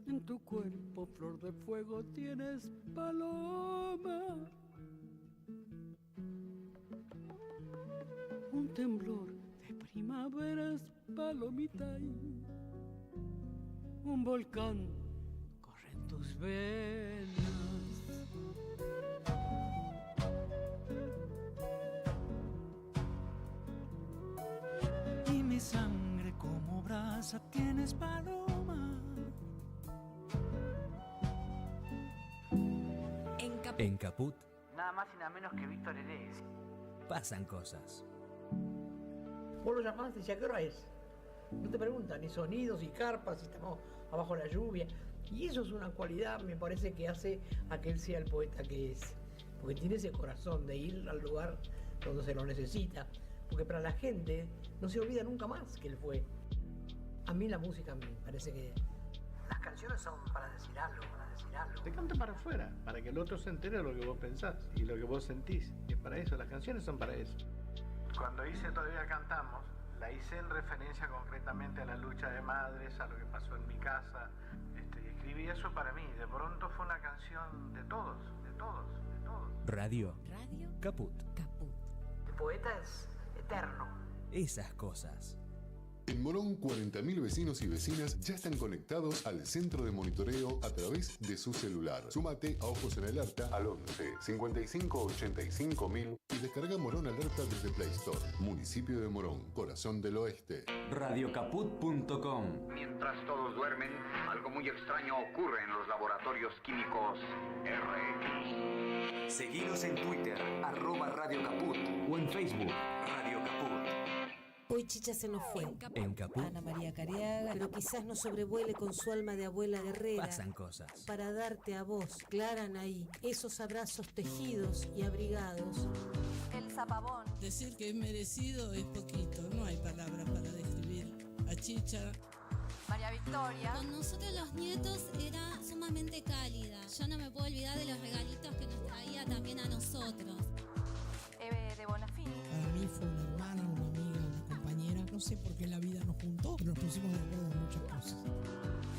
En tu cuerpo, flor de fuego, tienes paloma. Un temblor de primaveras, palomita. Y un volcán corre en tus venas. Y mi sangre como brasa tienes paloma. En Caput Nada más y nada menos que Víctor Heredia. pasan cosas. Vos lo llamás y decís, ¿a qué hora es? No te preguntan ni sonidos, y carpas, si estamos abajo de la lluvia. Y eso es una cualidad, me parece, que hace a que él sea el poeta que es. Porque tiene ese corazón de ir al lugar donde se lo necesita. Porque para la gente no se olvida nunca más que él fue. A mí la música me parece que las canciones son para decir algo, Te canta para afuera, para que el otro se entere de lo que vos pensás y lo que vos sentís. Y es para eso, las canciones son para eso. Cuando hice Todavía Cantamos, la hice en referencia concretamente a la lucha de madres, a lo que pasó en mi casa. Escribí eso para mí. De pronto fue una canción de todos. Radio Caput. El poeta es eterno. Esas cosas. En Morón, 40.000 vecinos y vecinas ya están conectados al centro de monitoreo a través de su celular. Súmate a Ojos en Alerta al 11 55 85 1000 y descarga Morón Alerta desde Play Store. Municipio de Morón, corazón del oeste. Radiocaput.com. Mientras todos duermen, algo muy extraño ocurre en los laboratorios químicos RX. Seguinos en Twitter, @Radio Caput, o en Facebook, Radio Caput. Hoy Chicha se nos fue. En Caput Ana María Cariaga, pero quizás nos sobrevuele con su alma de abuela guerrera. pasan cosas. Para darte a vos, Clara Anaí, esos abrazos tejidos y abrigados. El zapabón. Decir que es merecido es poquito, no hay palabras para describir a Chicha. María Victoria. Con nosotros los nietos era sumamente cálida. Yo no me puedo olvidar de los regalitos que nos traía también a nosotros. Eve de Bonafini. Para mí fue una hermana, una amiga, una compañera. No sé por qué la vida nos juntó, pero nos pusimos de acuerdo en muchas cosas.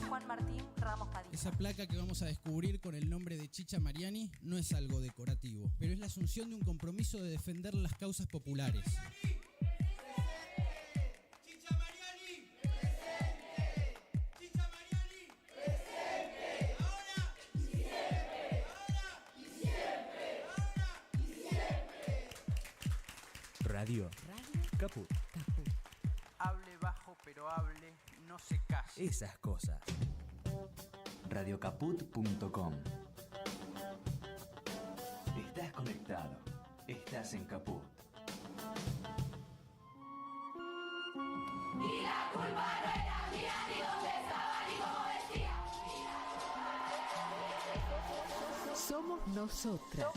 Juan Martín Ramos Padilla. Esa placa que vamos a descubrir con el nombre de Chicha Mariani no es algo decorativo, pero es la asunción de un compromiso de defender las causas populares. Radio Caput. Hable bajo pero hable, no se case. Esas cosas. Radiocaput.com. Estás conectado. Estás en Caput. Y la culpa no era mía, ni dónde estaba, ni cómo vestía. Somos nosotras.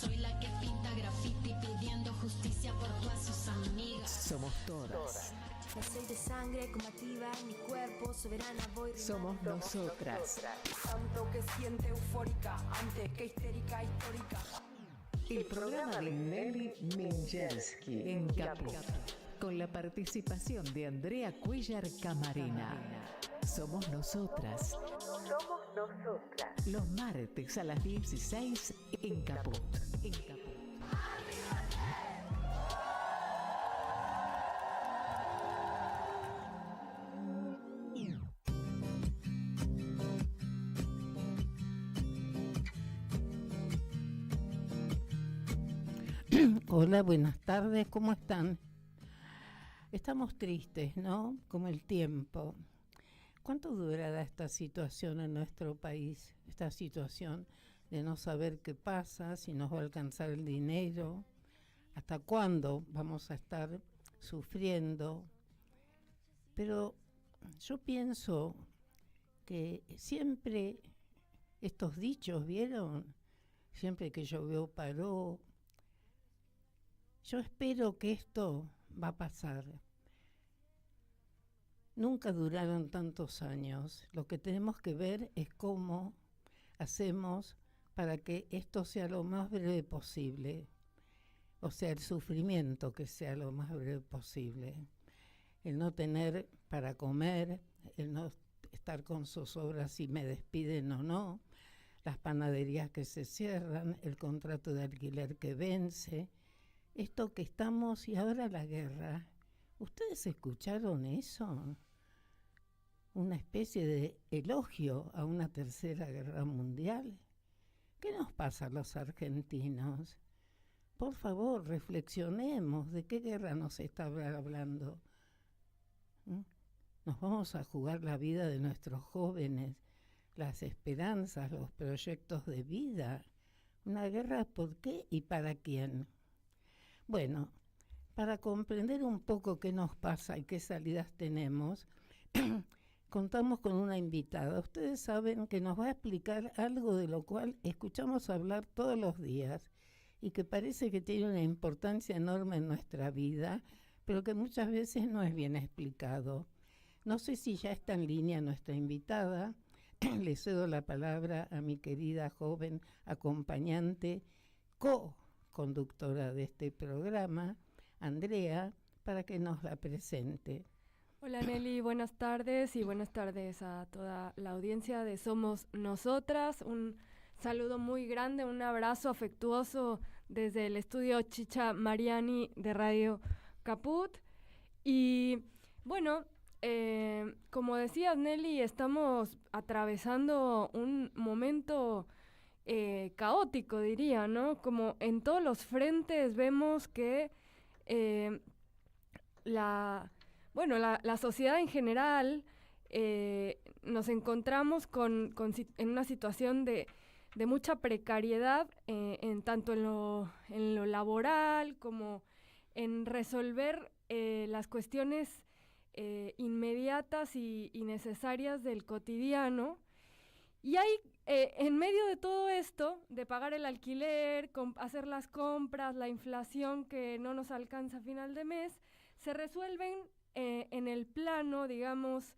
Soy la que pinta graffiti pidiendo justicia por todas sus amigas. Somos todas. La sed de sangre combativa en mi cuerpo, soberana voy. Somos nosotras. Tanto que siente eufórica antes que histérica histórica. El programa de Nelly Minjersky en Caput, con la participación de Andrea Cuellar Camarena. Somos nosotras. Somos nosotras. Los martes a las 16 en Caput. Hola, buenas tardes, ¿cómo están? Estamos tristes, ¿no? Como el tiempo. ¿Cuánto durará esta situación en nuestro país? Esta situación de no saber qué pasa, si nos va a alcanzar el dinero, hasta cuándo vamos a estar sufriendo. Pero yo pienso que siempre estos dichos, ¿vieron? Siempre que llovió paró. Yo espero que esto va a pasar. nunca duraron tantos años. Lo que tenemos que ver es cómo hacemos para que esto sea lo más breve posible. O sea, el sufrimiento que sea lo más breve posible. El no tener para comer, el no estar con zozobra si me despiden o no, las panaderías que se cierran, el contrato de alquiler que vence, esto que estamos y ahora la guerra. ¿Ustedes escucharon eso? Una especie de elogio a una tercera guerra mundial. ¿Qué nos pasa a los argentinos? Por favor, reflexionemos de qué guerra nos está hablando. Nos vamos a jugar la vida de nuestros jóvenes, las esperanzas, los proyectos de vida. ¿Una guerra por qué y para quién? Bueno, para comprender un poco qué nos pasa y qué salidas tenemos, contamos con una invitada. Ustedes saben que nos va a explicar algo de lo cual escuchamos hablar todos los días y que parece que tiene una importancia enorme en nuestra vida, pero que muchas veces no es bien explicado. No sé si ya está en línea nuestra invitada. Le cedo la palabra a mi querida joven acompañante, co-conductora de este programa, Andrea, para que nos la presente. Hola Nelly, buenas tardes y buenas tardes a toda la audiencia de Somos Nosotras. Un saludo muy grande, un abrazo afectuoso desde el estudio Chicha Mariani de Radio Caput. Y bueno, como decías Nelly, estamos atravesando un momento caótico, diría, ¿no? Como en todos los frentes vemos que la sociedad en general, nos encontramos en una situación de mucha precariedad, tanto en lo laboral como en resolver las cuestiones inmediatas y necesarias del cotidiano. Y hay, en medio de todo esto, de pagar el alquiler, hacer las compras, la inflación que no nos alcanza a final de mes, se resuelven en el plano, digamos,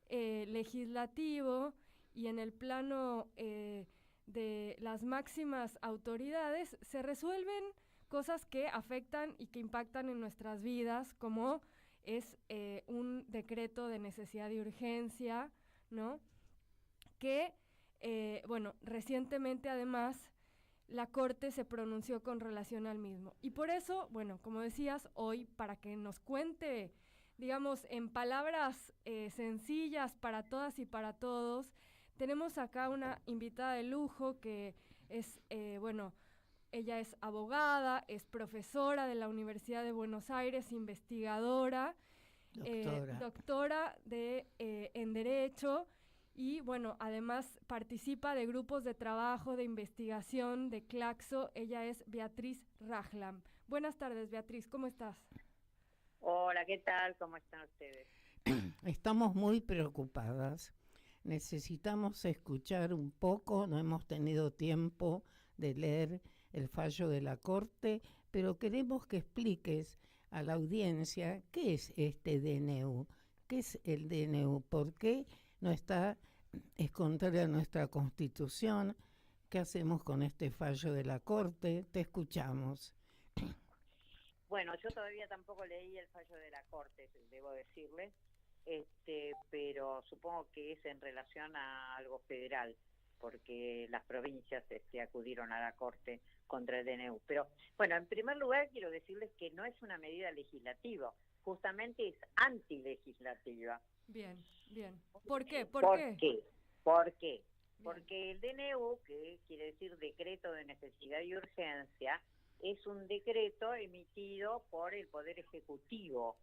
legislativo y en el plano de las máximas autoridades, se resuelven cosas que afectan y que impactan en nuestras vidas, como es un decreto de necesidad y urgencia, ¿no? Que, recientemente además la Corte se pronunció con relación al mismo. Y por eso, bueno, como decías, hoy, para que nos cuente, digamos, en palabras sencillas para todas y para todos, tenemos acá una invitada de lujo que es, ella es abogada, es profesora de la Universidad de Buenos Aires, investigadora, doctora en Derecho, y bueno, además participa de grupos de trabajo, de investigación, de Claxo. Ella es Beatriz Rajlam. Buenas tardes, Beatriz, ¿cómo estás? Hola, ¿qué tal? ¿Cómo están ustedes? Estamos muy preocupadas. Necesitamos escuchar un poco, no hemos tenido tiempo de leer el fallo de la Corte, pero queremos que expliques a la audiencia qué es este DNU, qué es el DNU, por qué no está, es contrario a nuestra Constitución, qué hacemos con este fallo de la Corte. Te escuchamos. Bueno, yo todavía tampoco leí el fallo de la Corte, debo decirles, pero supongo que es en relación a algo federal, porque las provincias acudieron a la Corte contra el DNU. Pero, bueno, en primer lugar quiero decirles que no es una medida legislativa, justamente es antilegislativa. Bien. ¿Por qué? ¿Por qué? Porque el DNU, que quiere decir Decreto de Necesidad y Urgencia, es un decreto emitido por el Poder Ejecutivo.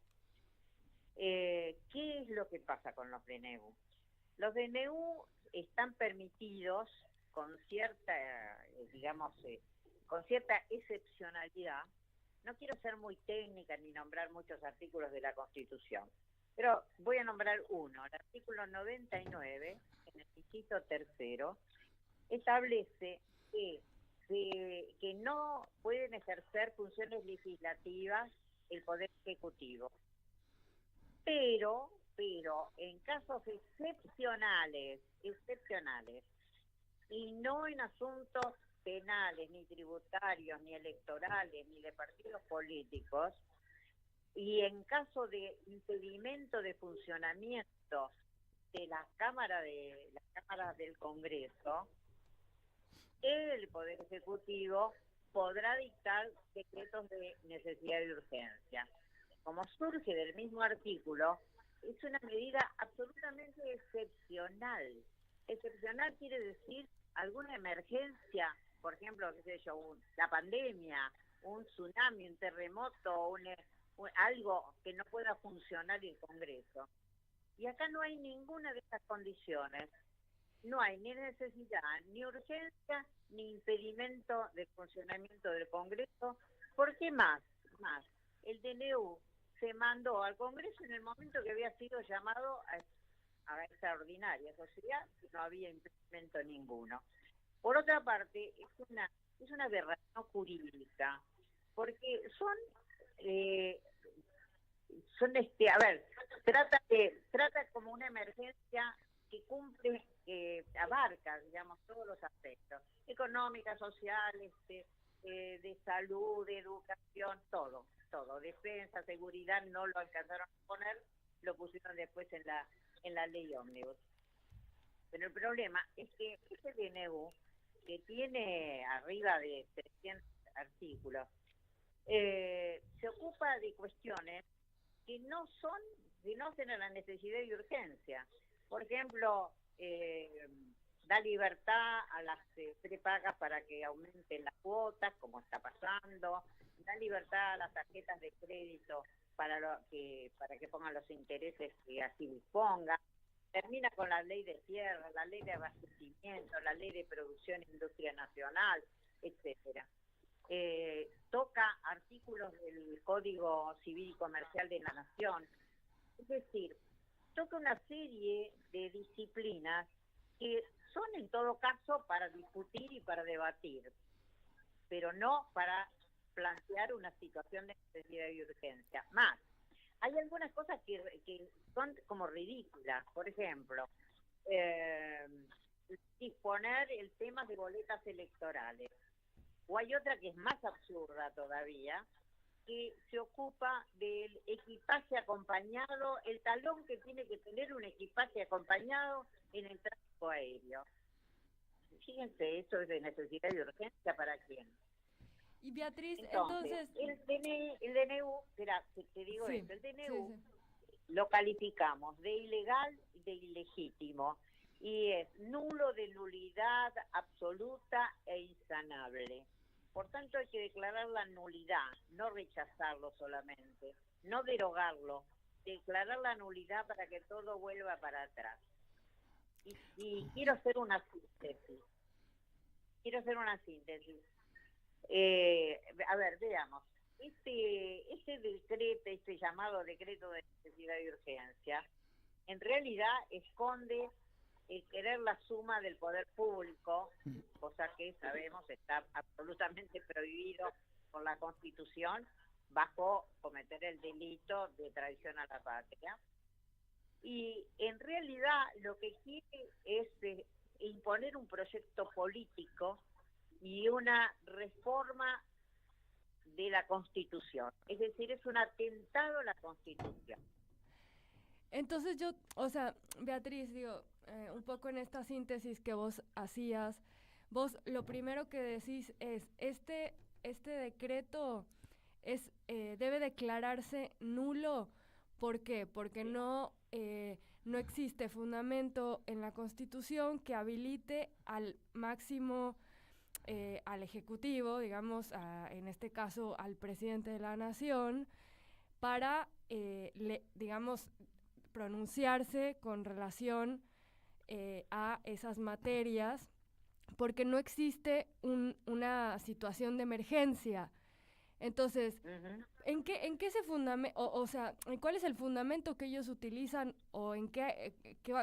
¿Qué es lo que pasa con los DNU? Los DNU están permitidos con cierta, con cierta excepcionalidad. No quiero ser muy técnica ni nombrar muchos artículos de la Constitución, pero voy a nombrar uno. El artículo 99, en el inciso tercero, establece que no pueden ejercer funciones legislativas el Poder Ejecutivo, pero pero en casos excepcionales, y no en asuntos penales, ni tributarios, ni electorales, ni de partidos políticos, y en caso de impedimento de funcionamiento de las cámaras del Congreso, el Poder Ejecutivo podrá dictar decretos de necesidad y urgencia. Como surge del mismo artículo, es una medida absolutamente excepcional. Excepcional quiere decir alguna emergencia, por ejemplo, qué sé yo, la pandemia, un tsunami, un terremoto, algo que no pueda funcionar el Congreso. Y acá no hay ninguna de estas condiciones. No hay ni necesidad, ni urgencia, ni impedimento del funcionamiento del Congreso. ¿Por qué más? El DNU se mandó al Congreso en el momento que había sido llamado a extraordinaria, o sea, no había impedimento ninguno. Por otra parte, es una aberración jurídica, porque trata como una emergencia que cumple, que abarca, digamos, todos los aspectos, económica, social, de salud, de educación, todo, defensa, seguridad, no lo alcanzaron a poner, lo pusieron después en la ley ómnibus. Pero el problema es que este DNU, que tiene arriba de 300 artículos, se ocupa de cuestiones que no tienen la necesidad y urgencia. Por ejemplo, da libertad a las prepagas para que aumenten las cuotas, como está pasando, da libertad a las tarjetas de crédito para que pongan los intereses que así dispongan, termina con la ley de tierra, la ley de abastecimiento, la ley de producción e industria nacional, etcétera. Toca artículos del Código Civil y Comercial de la Nación, es decir, toca una serie de disciplinas que son en todo caso para discutir y para debatir, pero no para plantear una situación de necesidad y urgencia. Más, hay algunas cosas que son como ridículas. Por ejemplo, disponer el tema de boletas electorales. O hay otra que es más absurda todavía, que se ocupa del equipaje acompañado, el talón que tiene que tener un equipaje acompañado en el tráfico aéreo. Fíjense, eso es de necesidad y urgencia para quién. Y Beatriz, entonces el DNU, te digo sí, esto, el DNU sí. Lo calificamos de ilegal y de ilegítimo, y es nulo, de nulidad absoluta e insanable. Por tanto, hay que declarar la nulidad, no rechazarlo solamente, no derogarlo, declarar la nulidad para que todo vuelva para atrás. Y quiero hacer una síntesis. A ver, veamos. Este decreto, este llamado decreto de necesidad y urgencia, en realidad esconde el querer la suma del poder público, cosa que sabemos está absolutamente prohibido por la Constitución, bajo cometer el delito de traición a la patria. Y en realidad lo que quiere es imponer un proyecto político y una reforma de la Constitución. Es decir, es un atentado a la Constitución. Entonces Beatriz, digo, un poco en esta síntesis que vos hacías, vos lo primero que decís es, este decreto debe declararse nulo. ¿Por qué? Porque no existe fundamento en la Constitución que habilite al máximo, al Ejecutivo, digamos, en este caso al presidente de la Nación, para, digamos, pronunciarse con relación a esas materias, porque no existe una situación de emergencia. Entonces, ¿en qué se fundamenta, cuál es el fundamento que ellos utilizan, o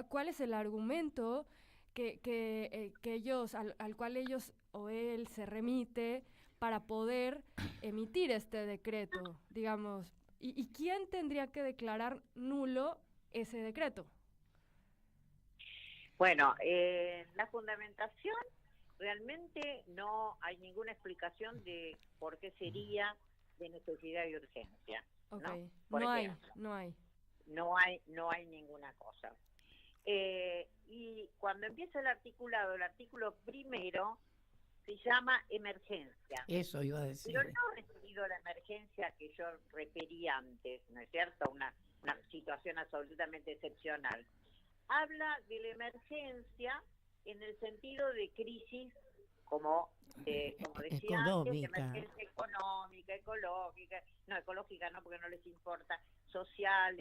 cuál es el argumento que ellos, al cual ellos o él se remite para poder emitir este decreto, digamos? ¿Y quién tendría que declarar nulo ese decreto. Bueno, la fundamentación realmente no hay ninguna explicación de por qué sería de necesidad y urgencia. Okay. ¿No? No hay. No hay ninguna cosa. Y cuando empieza el artículo primero se llama emergencia. Eso iba a decir. Pero no ha referido a la emergencia que yo referí antes, ¿no es cierto? Una situación absolutamente excepcional. Habla de la emergencia en el sentido de crisis, como decía antes, emergencia económica, ecológica no, porque no les importa, social,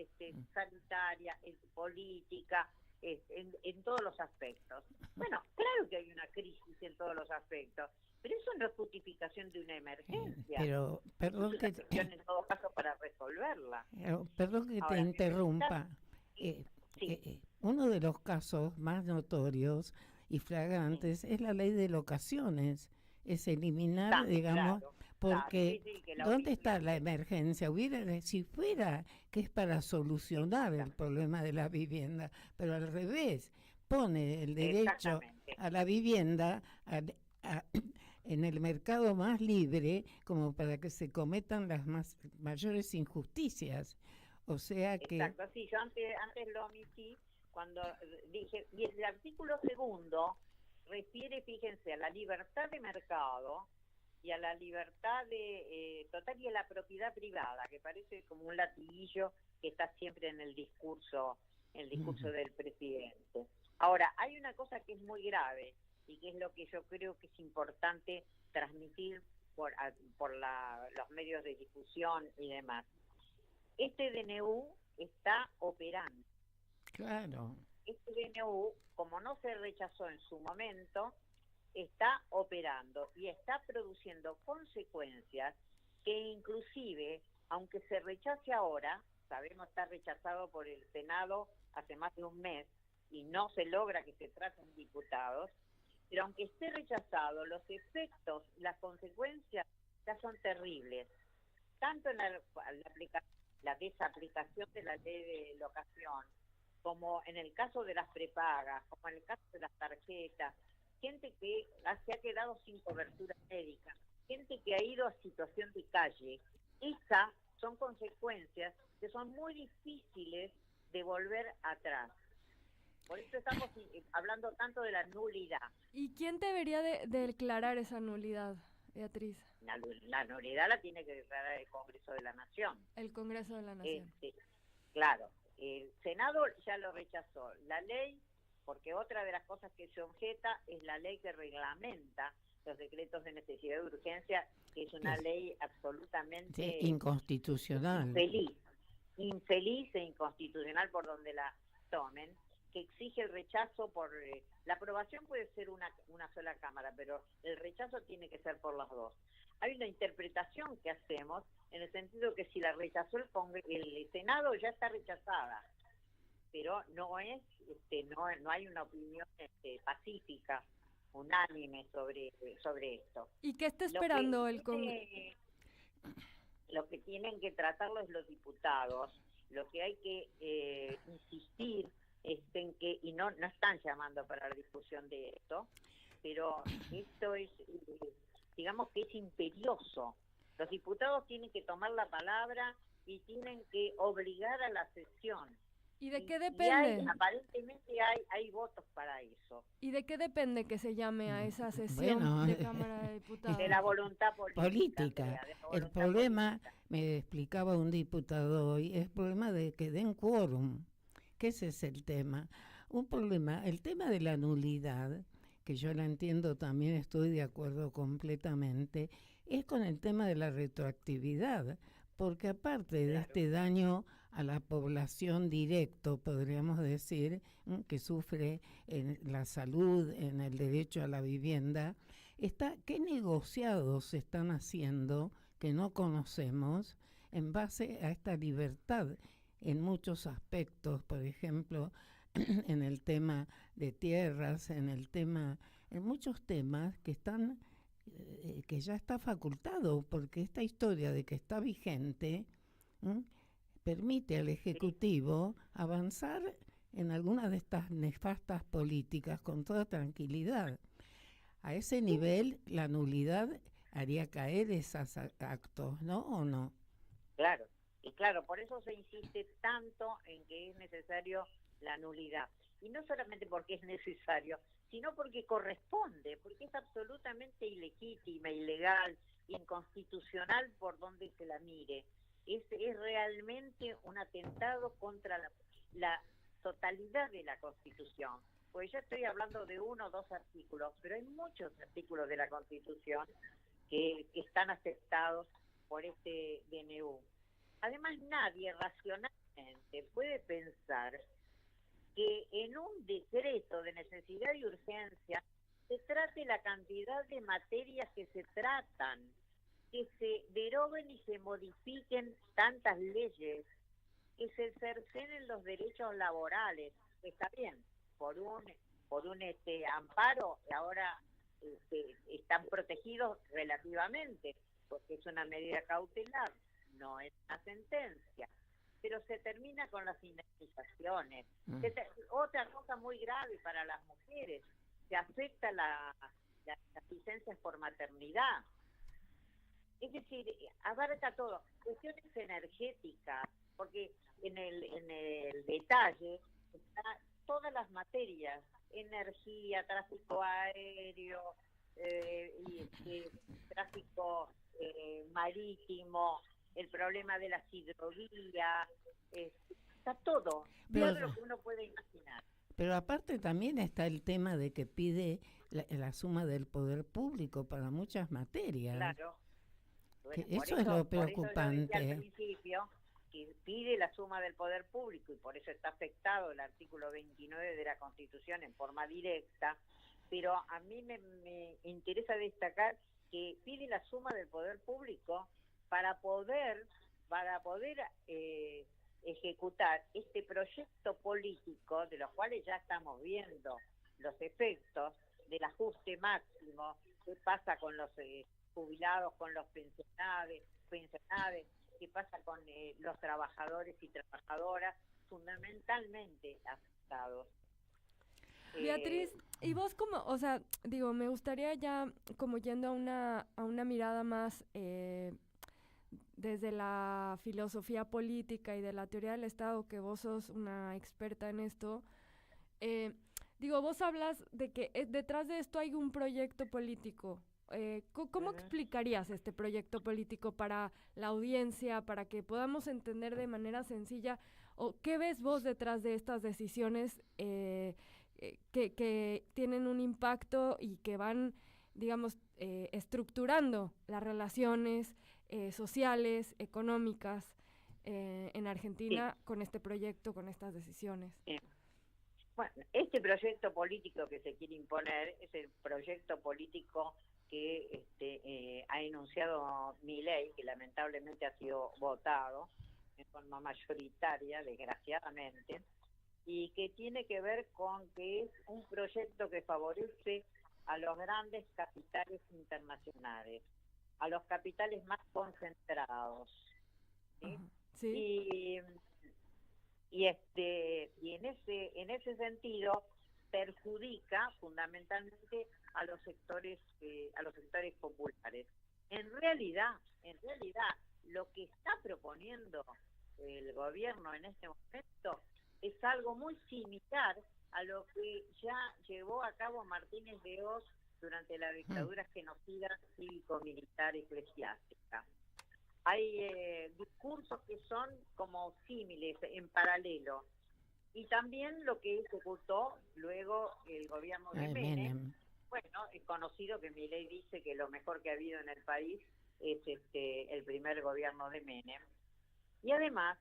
sanitaria, política, en todos los aspectos. Bueno, claro que hay una crisis en todos los aspectos, pero eso no es justificación de una emergencia. Pero, perdón es una cuestión en todo caso para resolverla. Perdón que te interrumpa. Uno de los casos más notorios y flagrantes es la ley de locaciones. Es eliminar, digamos, porque ¿dónde está la emergencia? Si fuera que es para solucionar el problema de la vivienda, pero al revés, pone el derecho a la vivienda en el mercado más libre, como para que se cometan las mayores injusticias. O sea que... Exacto, sí, yo antes lo omití cuando dije, y el artículo segundo refiere, fíjense, a la libertad de mercado y a la libertad de total y a la propiedad privada, que parece como un latiguillo que está siempre en el discurso del presidente. Ahora, hay una cosa que es muy grave y que es lo que yo creo que es importante transmitir por los medios de difusión y demás. Este DNU está operando. Claro. Este DNU, como no se rechazó en su momento, está operando y está produciendo consecuencias que inclusive, aunque se rechace ahora, sabemos está rechazado por el Senado hace más de un mes y no se logra que se traten diputados, pero aunque esté rechazado, los efectos, las consecuencias ya son terribles, tanto en la desaplicación de la ley de locación, como en el caso de las prepagas, como en el caso de las tarjetas, gente que se ha quedado sin cobertura médica, gente que ha ido a situación de calle. Esas son consecuencias que son muy difíciles de volver atrás. Por eso estamos hablando tanto de la nulidad. ¿Y quién debería de declarar esa nulidad, Beatriz? La nulidad la tiene que declarar el Congreso de la Nación. El Congreso de la Nación. Claro, el Senado ya lo rechazó. La ley, porque otra de las cosas que se objeta es la ley que reglamenta los decretos de necesidad de urgencia, que es una ley absolutamente inconstitucional. Infeliz e inconstitucional por donde la tomen, que exige el rechazo por... la aprobación puede ser una sola cámara, pero el rechazo tiene que ser por las dos. Hay una interpretación que hacemos en el sentido que si la rechazó el Senado ya está rechazada, pero no es no hay una opinión pacífica, unánime sobre esto. ¿Y qué está esperando el Congreso? Lo que tienen que tratarlo es los diputados. Lo que hay que insistir es en que, y no están llamando para la discusión de esto, pero esto es, digamos que es imperioso. Los diputados tienen que tomar la palabra y tienen que obligar a la sesión. ¿Y de qué depende? Aparentemente hay votos para eso. ¿Y de qué depende que se llame a esa sesión de Cámara de Diputados? De la voluntad política. El problema, me explicaba un diputado hoy, es el problema de que den quórum, que ese es el tema. El tema de la nulidad, que yo la entiendo también, estoy de acuerdo completamente, es con el tema de la retroactividad, porque aparte de este daño a la población directo, podríamos decir, que sufre en la salud, en el derecho a la vivienda, ¿qué negociados se están haciendo que no conocemos en base a esta libertad en muchos aspectos? Por ejemplo, en el tema de tierras, en muchos temas que están que ya está facultado, porque esta historia de que está vigente permite al Ejecutivo avanzar en algunas de estas nefastas políticas con toda tranquilidad. A ese nivel, la nulidad haría caer esos actos, ¿no? ¿O no? Claro, y claro, por eso se insiste tanto en que es necesario la nulidad. Y no solamente porque es necesario, sino porque corresponde, porque es absolutamente ilegítima, ilegal, inconstitucional por donde se la mire. Es realmente un atentado contra la totalidad de la Constitución. Pues yo estoy hablando de 1 o 2 artículos, pero hay muchos artículos de la Constitución que están aceptados por este DNU. Además, nadie racionalmente puede pensar que en un decreto de necesidad y urgencia se trate la cantidad de materias que se tratan, que se deroguen y se modifiquen tantas leyes, que se cercenen los derechos laborales. Está bien, por un amparo, ahora están protegidos relativamente, porque es una medida cautelar, no es una sentencia, pero se termina con las indemnizaciones. Otra cosa muy grave para las mujeres, se afecta las licencias por maternidad. Es decir, abarca todo, cuestiones energéticas, porque en el detalle están todas las materias, energía, tráfico aéreo, tráfico marítimo, el problema de las hidrovías, está todo lo que uno puede imaginar. Pero aparte también está el tema de que pide la suma del poder público para muchas materias. Claro. Bueno, eso es lo preocupante. Por eso yo decía al principio que pide la suma del poder público y por eso está afectado el artículo 29 de la Constitución en forma directa, pero a mí me interesa destacar que pide la suma del poder público para poder ejecutar este proyecto político, de los cuales ya estamos viendo los efectos del ajuste máximo, qué pasa con los jubilados, con los pensionados, qué pasa con los trabajadores y trabajadoras fundamentalmente afectados. Beatriz, y vos como, o sea, digo, me gustaría ya como yendo a una mirada más desde la filosofía política y de la teoría del Estado, que vos sos una experta en esto. Digo, vos hablas de que detrás de esto hay un proyecto político. ¿Cómo explicarías este proyecto político para la audiencia, para que podamos entender de manera sencilla, o qué ves vos detrás de estas decisiones que tienen un impacto y que van, digamos, estructurando las relaciones sociales, económicas en Argentina con este proyecto, con estas decisiones? Bueno, este proyecto político que se quiere imponer es el proyecto político que ha enunciado Milei, que lamentablemente ha sido votado en forma mayoritaria, desgraciadamente, y que tiene que ver con que es un proyecto que favorece a los grandes capitales internacionales, a los capitales más concentrados, ¿sí? Sí. Y en ese sentido perjudica fundamentalmente a los sectores populares. En realidad lo que está proponiendo el gobierno en este momento es algo muy similar a lo que ya llevó a cabo Martínez de Oz durante la dictadura genocida cívico-militar eclesiástica. Hay discursos que son como símiles, en paralelo. Y también lo que ejecutó luego el gobierno de Menem. Bueno, es conocido que Milei dice que lo mejor que ha habido en el país es el primer gobierno de Menem. Y además,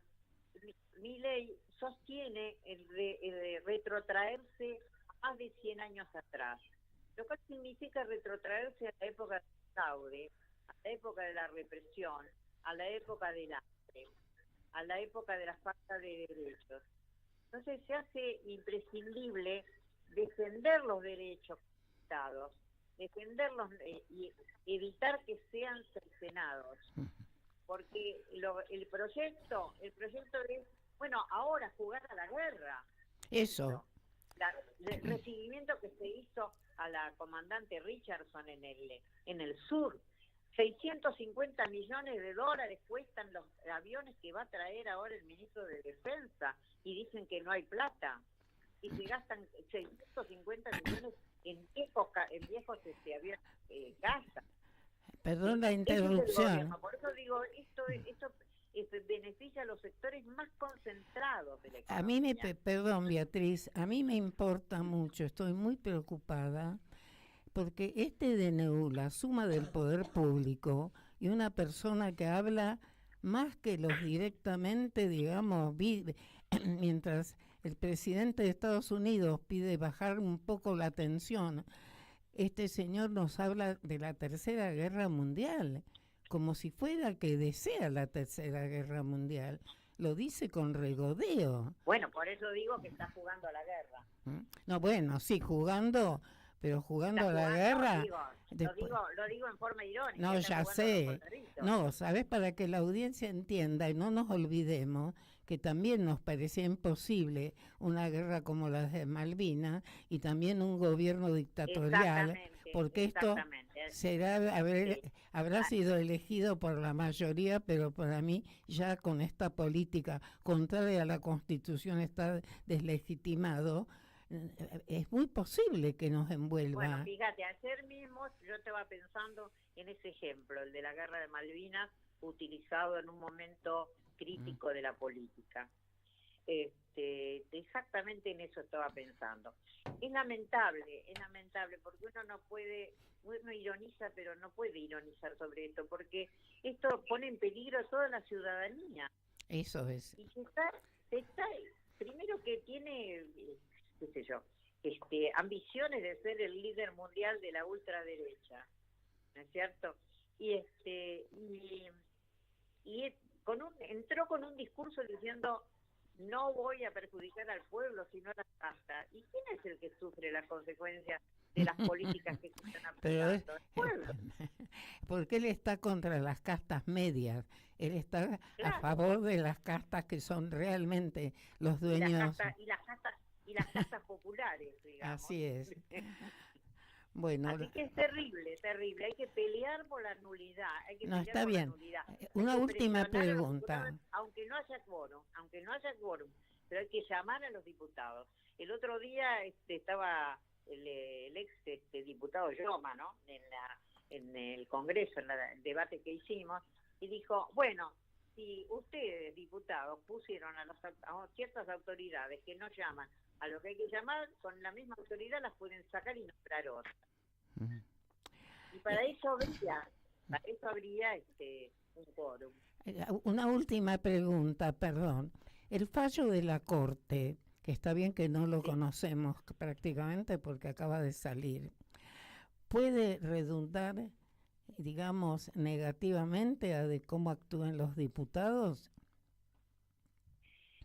Milei sostiene el de retrotraerse a más de 100 años atrás, lo cual significa retrotraerse a la época del fraude, a la época de la represión, a la época del hambre, a la época de la falta de derechos. Entonces se hace imprescindible defender los derechos defenderlos y evitar que sean cercenados. porque el proyecto es, bueno, ahora jugar a la guerra. Eso. El recibimiento que se hizo a la comandante Richardson en el sur, 650 millones de dólares cuestan los aviones que va a traer ahora el ministro de Defensa, y dicen que no hay plata, y se gastan 650 millones en viejos aviones casa. Perdón la interrupción. Por eso digo, esto beneficia a los sectores más concentrados de la economía. A mí perdón, Beatriz, a mí me importa mucho, estoy muy preocupada, porque este DNU, la suma del poder público, y una persona que habla más que los directamente, digamos, mientras el presidente de Estados Unidos pide bajar un poco la tensión, este señor nos habla de la Tercera Guerra Mundial, como si fuera que desea la Tercera Guerra Mundial. Lo dice con regodeo. Bueno, por eso digo que está jugando a la guerra. No, bueno, sí, jugando, pero jugando a la guerra... Lo digo en forma irónica. No, ya sé. No, ¿sabes? Para que la audiencia entienda y no nos olvidemos que también nos parecía imposible una guerra como la de Malvinas y también un gobierno dictatorial, porque esto habrá sido elegido por la mayoría, pero para mí ya con esta política contraria a la Constitución está deslegitimado. Es muy posible que nos envuelva. Bueno, fíjate, ayer mismo yo estaba pensando en ese ejemplo, el de la guerra de Malvinas, utilizado en un momento crítico de la política. Exactamente en eso estaba pensando. Es lamentable, porque uno ironiza, pero no puede ironizar sobre esto, porque esto pone en peligro a toda la ciudadanía. Eso es. Y se está primero que tiene... qué sé yo, ambiciones de ser el líder mundial de la ultraderecha, ¿no es cierto? Y entró con un discurso diciendo no voy a perjudicar al pueblo sino a la casta. ¿Y quién es el que sufre las consecuencias de las políticas que se están aplicando? El pueblo. Porque él está contra las castas medias, él está a favor de las castas que son realmente los dueños. Y las casas populares, digamos. Así es. Bueno, así que es terrible, hay que pelear por la nulidad. No, está bien. Una última pregunta. Aunque no haya quórum, pero hay que llamar a los diputados. El otro día estaba el ex diputado Yoma, ¿no? En el Congreso, en el debate que hicimos, y dijo, bueno, si ustedes, diputados, pusieron a ciertas autoridades que no llaman a lo que hay que llamar, con la misma autoridad las pueden sacar y nombrar otras. Y para eso habría un quórum. Una última pregunta, perdón. El fallo de la Corte, que está bien que no lo conocemos prácticamente porque acaba de salir, ¿puede redundar, digamos, negativamente a de cómo actúan los diputados?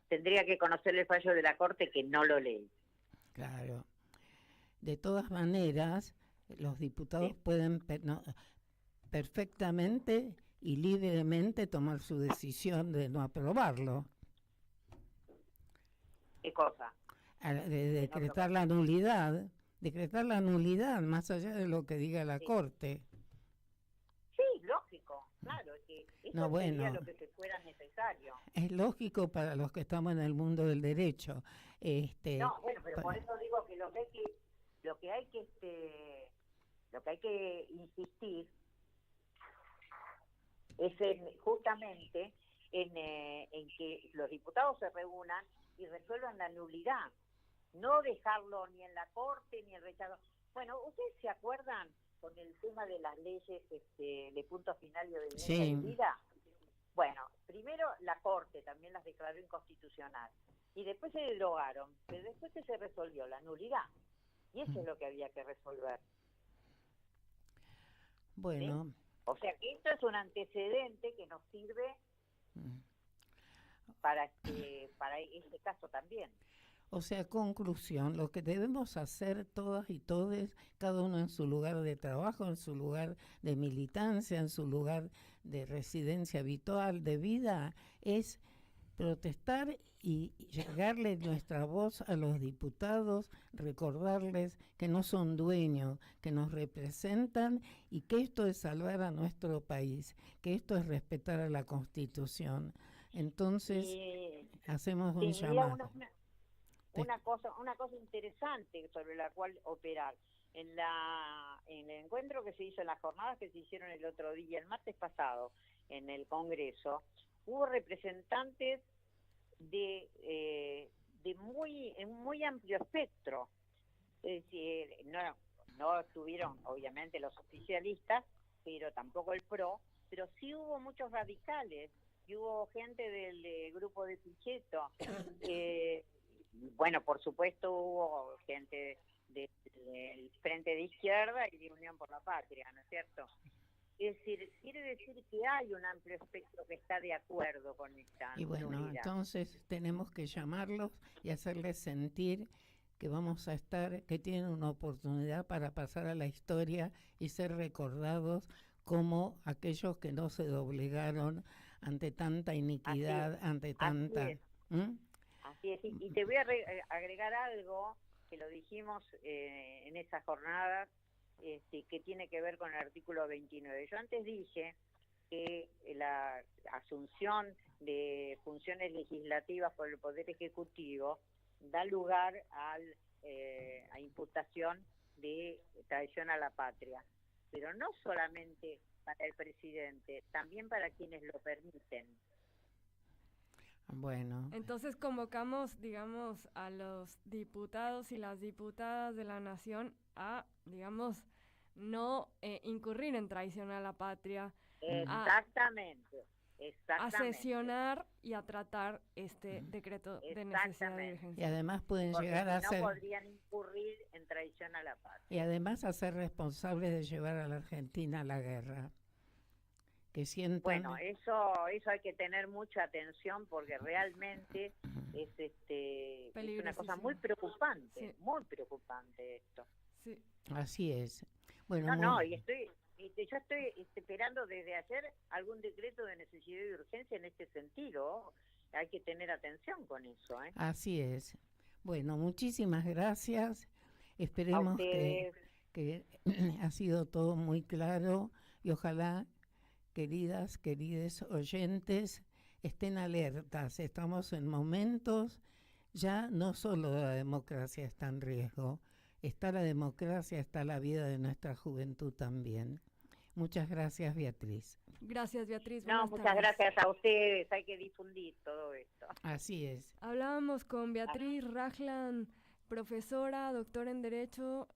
Tendría que conocer el fallo de la Corte, que no lo leí. Claro. De todas maneras, los diputados pueden perfectamente y libremente tomar su decisión de no aprobarlo. ¿Qué cosa? De decretar la nulidad. Decretar la nulidad, más allá de lo que diga la Corte. Sí, lógico, claro, que eso sería lo que se fuera necesario. Es lógico para los que estamos en el mundo del derecho. No, bueno, pero por eso digo que lo que hay que insistir es justamente en que los diputados se reúnan y resuelvan la nulidad, no dejarlo ni en la Corte ni el rechazo. Bueno, ¿ustedes se acuerdan con el tema de las leyes de punto final y de vida? Bueno, primero la Corte también las declaró inconstitucional y después se derogaron, pero después se resolvió la nulidad y eso es lo que había que resolver. Bueno. ¿Sí? O sea que esto es un antecedente que nos sirve para este caso también. O sea, conclusión, lo que debemos hacer todas y todes, cada uno en su lugar de trabajo, en su lugar de militancia, en su lugar de residencia habitual, de vida, es protestar y llegarle nuestra voz a los diputados, recordarles que no son dueños, que nos representan y que esto es salvar a nuestro país, que esto es respetar a la Constitución. Entonces, hacemos un llamado. Una cosa interesante sobre la cual operar. En el encuentro que se hizo, en las jornadas que se hicieron el otro día, el martes pasado, en el Congreso, hubo representantes de muy amplio espectro. Es decir, no estuvieron obviamente los oficialistas, pero tampoco el PRO, pero sí hubo muchos radicales, y hubo gente del grupo de Pichetto. Bueno, por supuesto hubo gente del Frente de Izquierda y de Unión por la Patria, ¿no es cierto? Es decir, quiere decir que hay un amplio espectro que está de acuerdo con esta Y bueno, unidad. entonces tenemos que llamarlos y hacerles sentir que vamos a estar, que tienen una oportunidad para pasar a la historia y ser recordados como aquellos que no se doblegaron ante tanta iniquidad, ante tanta... Así es, y te voy a agregar algo que lo dijimos en esa jornada, que tiene que ver con el artículo 29. Yo antes dije que la asunción de funciones legislativas por el Poder Ejecutivo da lugar a imputación de traición a la patria, pero no solamente para el presidente, también para quienes lo permiten. Bueno. Entonces convocamos, digamos, a los diputados y las diputadas de la Nación a, digamos, no incurrir en traición a la patria. Exactamente. A sesionar y a tratar este decreto de necesidad de urgencia. Y además pueden Porque llegar a ser... no podrían incurrir en traición a la patria. Y además a ser responsables de llevar a la Argentina a la guerra. Que sientan... Bueno, eso hay que tener mucha atención porque realmente es una cosa muy preocupante, muy preocupante esto. Sí. Así es. Bueno, yo estoy esperando desde ayer algún decreto de necesidad y urgencia en este sentido. Hay que tener atención con eso, ¿eh? Así es. Bueno, muchísimas gracias. Esperemos que ha sido todo muy claro y ojalá, querides oyentes, estén alertas. Estamos en momentos, ya no solo la democracia está en riesgo, está la democracia, está la vida de nuestra juventud también. Muchas gracias, Beatriz. Gracias, Beatriz. Muchas gracias a ustedes. Hay que difundir todo esto. Así es. Hablábamos con Beatriz Rajlan, profesora, doctora en Derecho,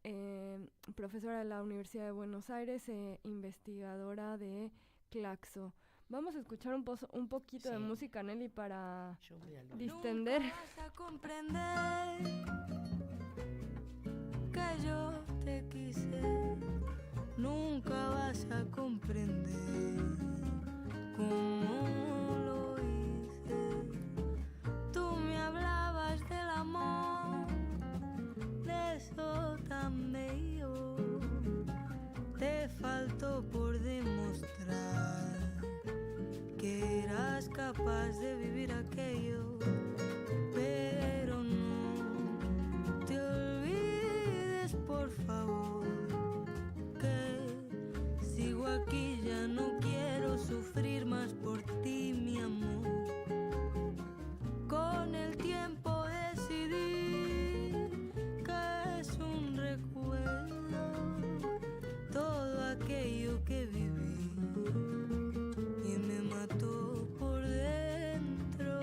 profesora de la Universidad de Buenos Aires, investigadora de Claxo. Vamos a escuchar un poquito de música, Nelly, para distender. Nunca vas a comprender que yo te quise. Nunca vas a comprender cómo lo hice. Tú me hablabas del amor, de eso tan bello. Te faltó por demostrar que eras capaz de vivir aquello, pero no te olvides, por favor, que sigo aquí, ya no quiero sufrir más por ti, mi amor. Con el tiempo decidí que es un recuerdo todo aquello que viví y me mató por dentro.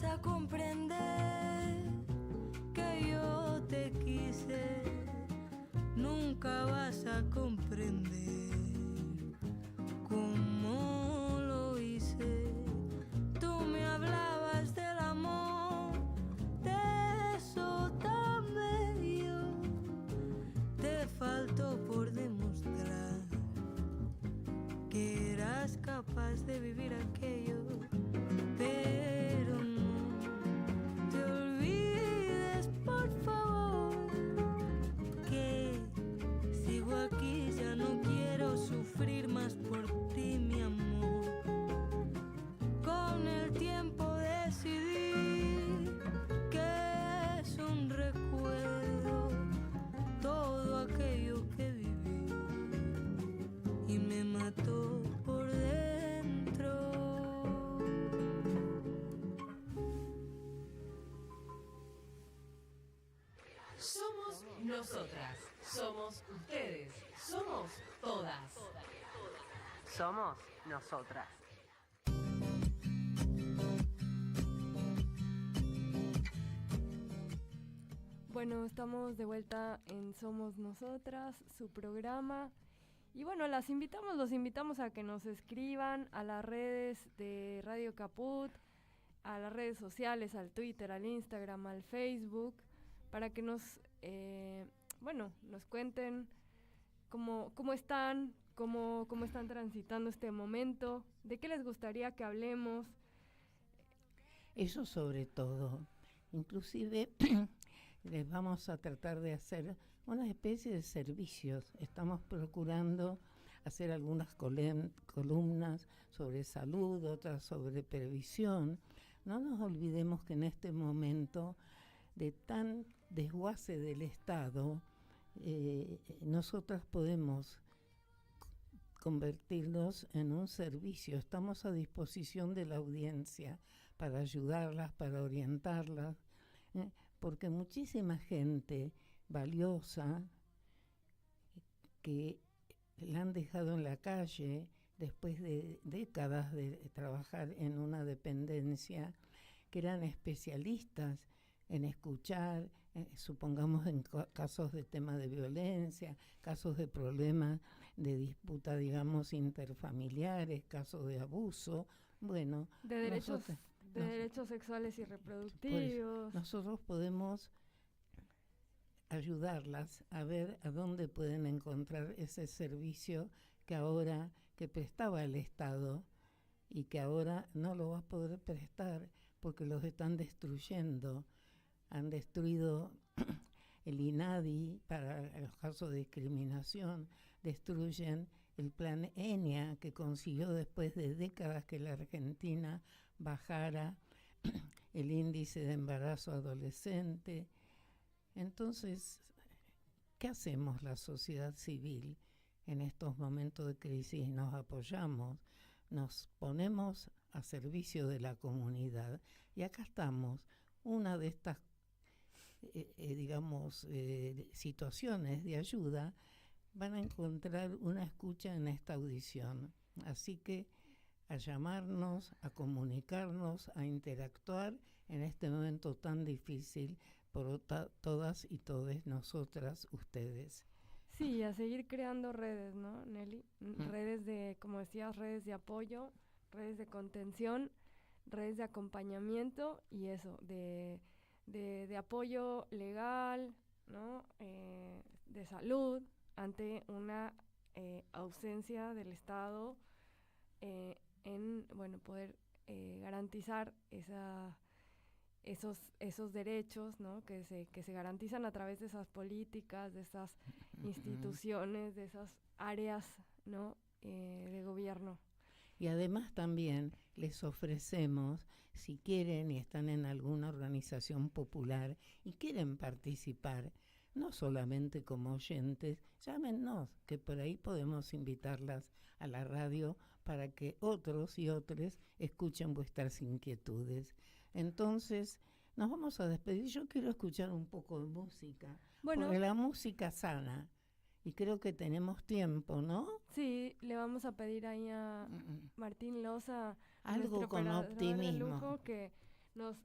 vas a comprender que yo te quise, nunca vas a comprender cómo lo hice. Tú me hablabas del amor, de eso tan bello, te faltó por demostrar que eras capaz de vivir aquello, pero no te olvides, por favor, que sigo aquí, ya no quiero sufrir más por ti, mi amor. Con el tiempo decidí que es un recuerdo todo aquello que viví y me mató por dentro. Somos nosotras, somos ustedes, somos todas. Somos nosotras. Bueno, estamos de vuelta en Somos Nosotras, su programa. Y bueno, los invitamos a que nos escriban a las redes de Radio Caput, a las redes sociales, al Twitter, al Instagram, al Facebook, para que nos cuenten cómo están, cómo están transitando este momento, de qué les gustaría que hablemos. Eso sobre todo. Inclusive les vamos a tratar de hacer una especie de servicios. Estamos procurando hacer algunas columnas sobre salud, otras sobre previsión. No nos olvidemos que en este momento de tan desguace del Estado, nosotras podemos convertirnos en un servicio. Estamos a disposición de la audiencia para ayudarlas, para orientarlas, porque muchísima gente valiosa que la han dejado en la calle después de décadas de trabajar en una dependencia, que eran especialistas en escuchar, supongamos en casos de tema de violencia, casos de problemas de disputa, digamos, interfamiliares, casos de abuso, bueno, de derechos sexuales y reproductivos. Nosotros podemos ayudarlas a ver a dónde pueden encontrar ese servicio que prestaba el Estado y que ahora no lo va a poder prestar porque los están destruyendo. Han destruido el INADI para los casos de discriminación, destruyen el plan ENIA, que consiguió después de décadas que la Argentina bajara el índice de embarazo adolescente. Entonces, ¿qué hacemos la sociedad civil en estos momentos de crisis? Nos apoyamos, nos ponemos a servicio de la comunidad y acá estamos. Una de estas situaciones de ayuda van a encontrar una escucha en esta audición. Así que a llamarnos, a comunicarnos, a interactuar en este momento tan difícil por todas y todes nosotras, ustedes. Sí, a seguir creando redes, ¿no, Nelly? Redes de, como decías, redes de apoyo, redes de contención, redes de acompañamiento y eso, de apoyo legal, ¿no? De salud ante una ausencia del Estado en poder garantizar esos derechos, ¿no? que se garantizan a través de esas políticas, de esas instituciones, de esas áreas, ¿no? De gobierno. Y además también les ofrecemos, si quieren y están en alguna organización popular y quieren participar, no solamente como oyentes, llámenos, que por ahí podemos invitarlas a la radio para que otros y otras escuchen vuestras inquietudes. Entonces, nos vamos a despedir. Yo quiero escuchar un poco de música, porque la música sana. Y creo que tenemos tiempo, ¿no? Sí, le vamos a pedir ahí a Martín Loza, algo con optimismo, de lujo, que nos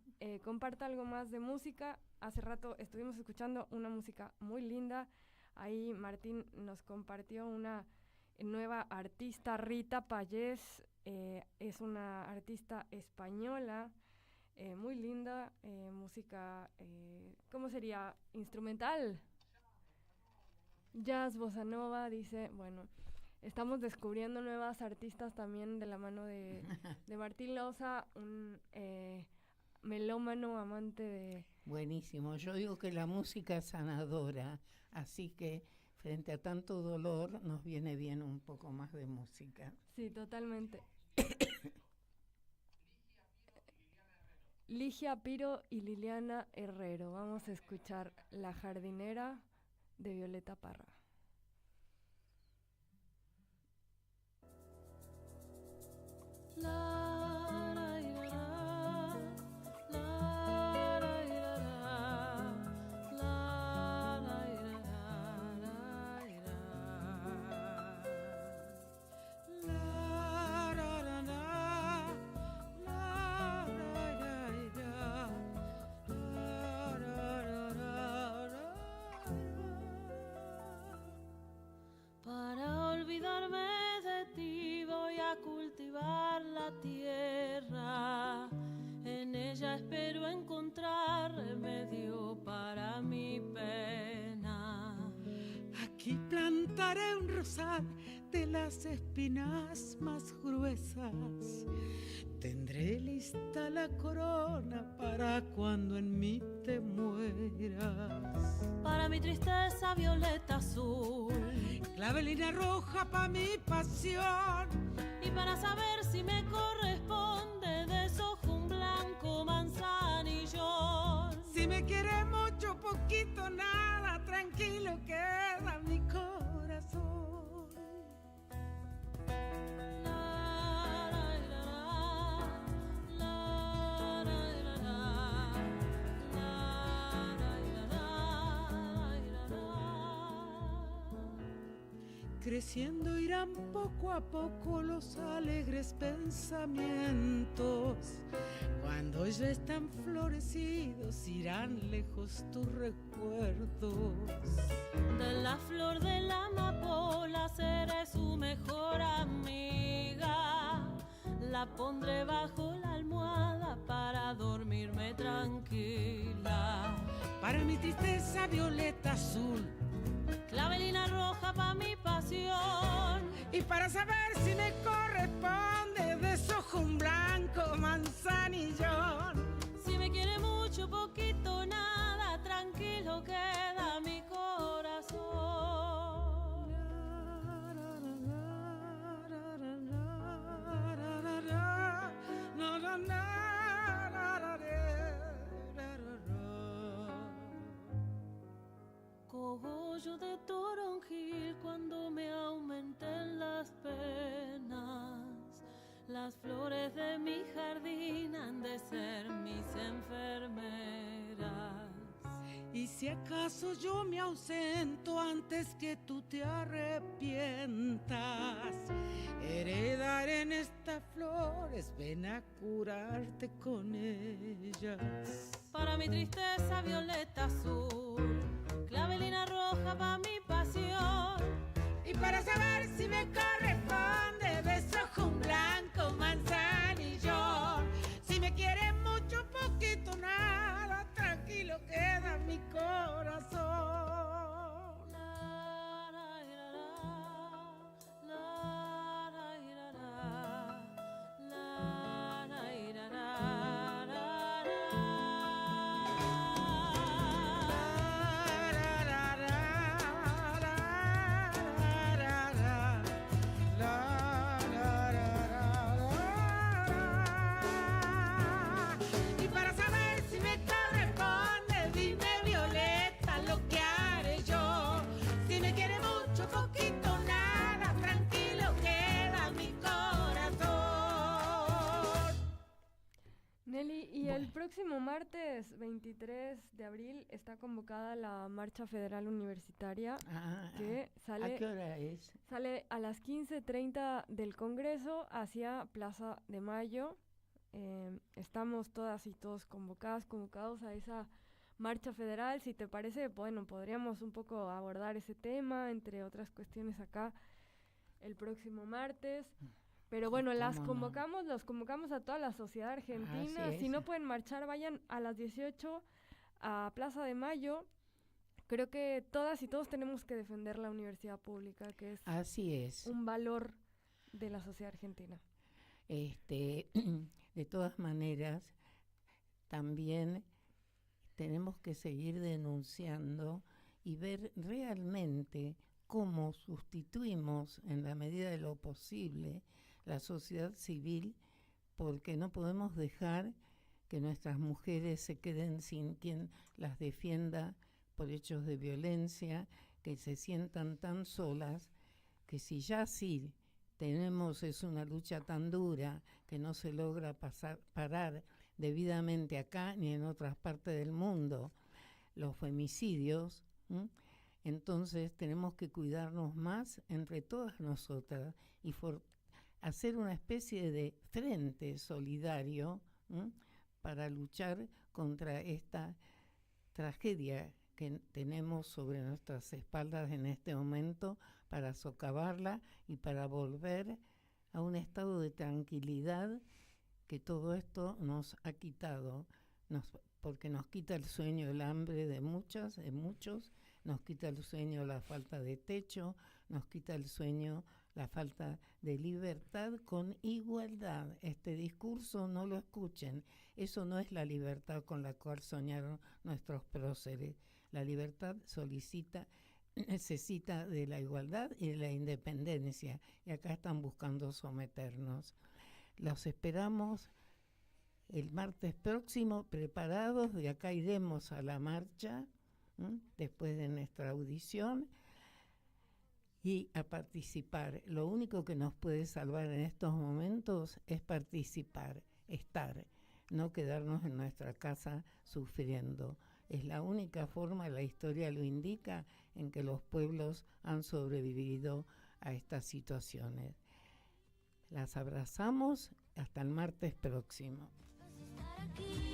comparta algo más de música. Hace rato estuvimos escuchando una música muy linda. Ahí Martín nos compartió una nueva artista, Rita Payés. Es una artista española, muy linda, música, ¿cómo sería? Instrumental. Jazz, bossa nova, dice, bueno, estamos descubriendo nuevas artistas también de la mano de Martín Loza, un melómano, amante de... Buenísimo, yo digo que la música es sanadora, así que frente a tanto dolor nos viene bien un poco más de música. Sí, totalmente. Ligia Piro y Liliana Herrero. Vamos a escuchar La jardinera de Violeta Parra. Para olvidarme de ti voy a cultivar la tierra, en ella espero encontrar remedio para mi pena. Aquí plantaré un rosal de las espinas más gruesas. Tendré lista la corona para cuando en mí te mueras. Para mi tristeza violeta azul, clavelina roja pa' mi pasión. Y para saber si me corresponde desojo un blanco manzanillón. Si me quiere mucho, poquito, nada, tranquilo queda mi corazón. Creciendo irán poco a poco los alegres pensamientos. Cuando ya están florecidos irán lejos tus recuerdos. De la flor de la amapola seré su mejor amiga. La pondré bajo la almohada para dormirme tranquila. Para mi tristeza violeta azul, clavelina roja pa' mi pasión. Y para saber si me corresponde desojo un blanco manzanillón. Si me quiere mucho, poquito, nada, tranquilo queda mi corazón. Cogollo de toronjil cuando me aumenten las penas. Las flores de mi jardín han de ser mis enfermeras. Y si acaso yo me ausento antes que tú te arrepientas, heredaré en estas flores, ven a curarte con ellas. Para mi tristeza violeta azul, clavelina roja pa' mi pasión. Y para saber si me corresponde desojo un blanco manzanillón. Si me quieres mucho, poquito, nada, tranquilo queda mi corazón. Nelly, y el próximo martes 23 de abril está convocada la Marcha Federal Universitaria, que sale... ¿A qué hora es? Sale a las 15:30 del Congreso hacia Plaza de Mayo. estamos todas y todos convocados a esa marcha federal. Si te parece, bueno, podríamos un poco abordar ese tema, entre otras cuestiones acá el próximo martes. Pero bueno, los convocamos a toda la sociedad argentina. Si no pueden marchar, vayan a las 18 a Plaza de Mayo. Creo que todas y todos tenemos que defender la universidad pública, que es un valor de la sociedad argentina. De todas maneras, también tenemos que seguir denunciando y ver realmente cómo sustituimos en la medida de lo posible la sociedad civil, porque no podemos dejar que nuestras mujeres se queden sin quien las defienda por hechos de violencia, que se sientan tan solas, que si ya sí tenemos es una lucha tan dura que no se logra parar debidamente acá ni en otras partes del mundo, los femicidios, entonces tenemos que cuidarnos más entre todas nosotras y hacer una especie de frente solidario para luchar contra esta tragedia que tenemos sobre nuestras espaldas en este momento, para socavarla y para volver a un estado de tranquilidad que todo esto nos ha quitado, porque nos quita el sueño, el hambre de muchos, nos quita el sueño la falta de techo, nos quita el sueño la falta de libertad con igualdad. Este discurso no lo escuchen, eso no es la libertad con la cual soñaron nuestros próceres. La libertad necesita de la igualdad y de la independencia, y acá están buscando someternos. Los esperamos el martes próximo, preparados. De acá iremos a la marcha, después de nuestra audición, y a participar. Lo único que nos puede salvar en estos momentos es participar, estar, no quedarnos en nuestra casa sufriendo. Es la única forma, la historia lo indica, en que los pueblos han sobrevivido a estas situaciones. Las abrazamos hasta el martes próximo. Aquí